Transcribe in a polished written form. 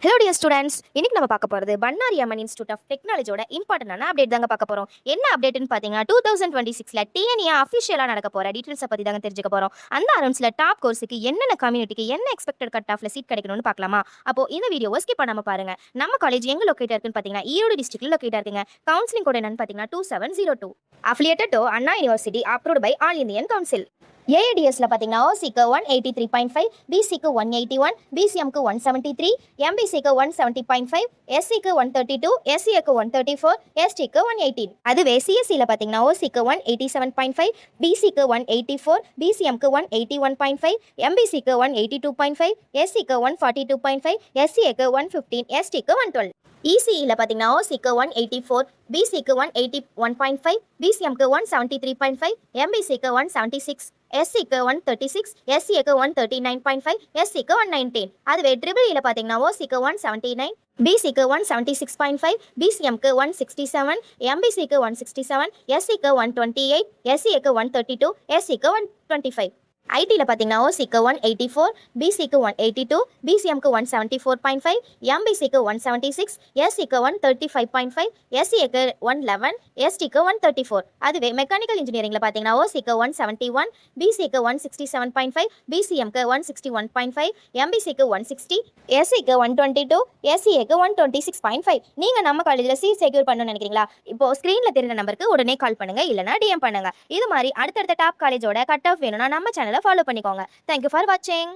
Hello dear students, இன்னைக்கு நம்ம பார்க்க போகிறது பன்னாரி அம்மன் இன்ஸ்டியூட் ஆஃப் டெக்னாலஜியோட இம்பார்ட்டன்டான அப்டேட் தாங்க பார்க்க போகிறோம். என்ன அப்டேட்னு பார்த்தீங்கன்னா 2026 டிஎன்ஏ அஃபிஷியலாக நடக்க போகிற டீட்டெயில்ஸை பற்றி தாங்க தெரிஞ்சுக்க போகிறோம். அந்த அரௌண்ட்ஸில் டாப் கோர்ஸுக்கு என்னென்ன கம்யூனிட்டிக்கு என்ன எக்ஸ்பெக்டட் கட் ஆஃப்ல சீட் கிடைக்கணும்னு பார்க்கலாமா? அப்போ இந்த வீடியோவை ஸ்கிப் பண்ணாம பாருங்க. நம்ம காலேஜ் எங்க லொக்கேட் இருக்குன்னு பார்த்தீங்கன்னா ஈரோடு டிஸ்ட்ரிக்ட்ல லொக்கேட் இருக்குங்க. கவுன்சிலிங் கோட் என்னன்னு பார்த்தீங்கன்னா 2702. Affiliated to Anna University, approved by all Indian council. ஏஐடிஎஸ்ல பார்த்தீங்கன்னா ஓசிக்கு 183.5, பிசிக்கு 181, பிசிஎம்க்கு 173, எம்பிசிக்கு 170.5, எஸ்சிக்கு 132, எஸ்சிஏக்கு 134, எஸ்டிக்கு 118. அதுவே சிஎஸ்சியில் பார்த்தீங்கன்னா ஓசிக்கு 187.5, பிசிக்கு 184, பிசிஎம்க்கு 181.5, எம்பிசிக்கு 182.5, எஸ்சிக்கு 142.5, எஸ்சிஏக்கு 115, எஸ்டிக்கு 112. இசிஇல பார்த்தீங்கன்னா ஓசிக்கு 184, பிசிக்கு 181.5, பிசிஎம்க்கு 173.5, எம்பிசிக்கு 176, எஸ்சிக்கு 136, எஸ்சிஏக்கு 139.5, எஸ்சிக்கு 119. அதுவே ட்ரிபிள் பார்த்தீங்கன்னா ஓசிக்கு 179, பிசிக்கு 176.5, பிசிஎம்க்கு 167, எம்பிசிக்கு 167, எஸ்சிக்கு 128, எஸ்சிஏக்கு 132, எஸ்சிக்கு 125. ஐடியில் பார்த்தீங்கன்னா ஓசிக்கு 184, பிசிக்கு 182, பிசிஎம்க்கு 174.5, எம்பிசிக்கு 176, எஸ்சிக்கு 135.5, எஸ்சிஏக்கு 111, எஸ்டிக்கு 134. அதுவே மெக்கானிக்கல் இன்ஜினியரிங்கில் பார்த்தீங்கன்னா ஓசிக்கு 171, பிசிக்கு 167.5, பிசிஎம்க்கு 161.5, எம்பிசிக்கு 160, எஸ்சிக்கு 122, எஸ்சிஏக்கு 126.5. நீங்கள் நம்ம காலேஜில் சீட் செக்யூர் பண்ணணும்னு நினைக்கிறீங்களா? இப்போ ஸ்க்ரீனில் தெரிந்த நம்பருக்கு உடனே கால் பண்ணுங்க, இல்லைனா டிஎம் பண்ணுங்க. இது மாதிரி அடுத்தடுத்த டாப் காலேஜோட கட் ஆஃப் வேணும்னா நம்ம சேனலை ஃபாலோ பண்ணிக்கோங்க. தேங்க்யூ ஃபார் வாட்சிங்.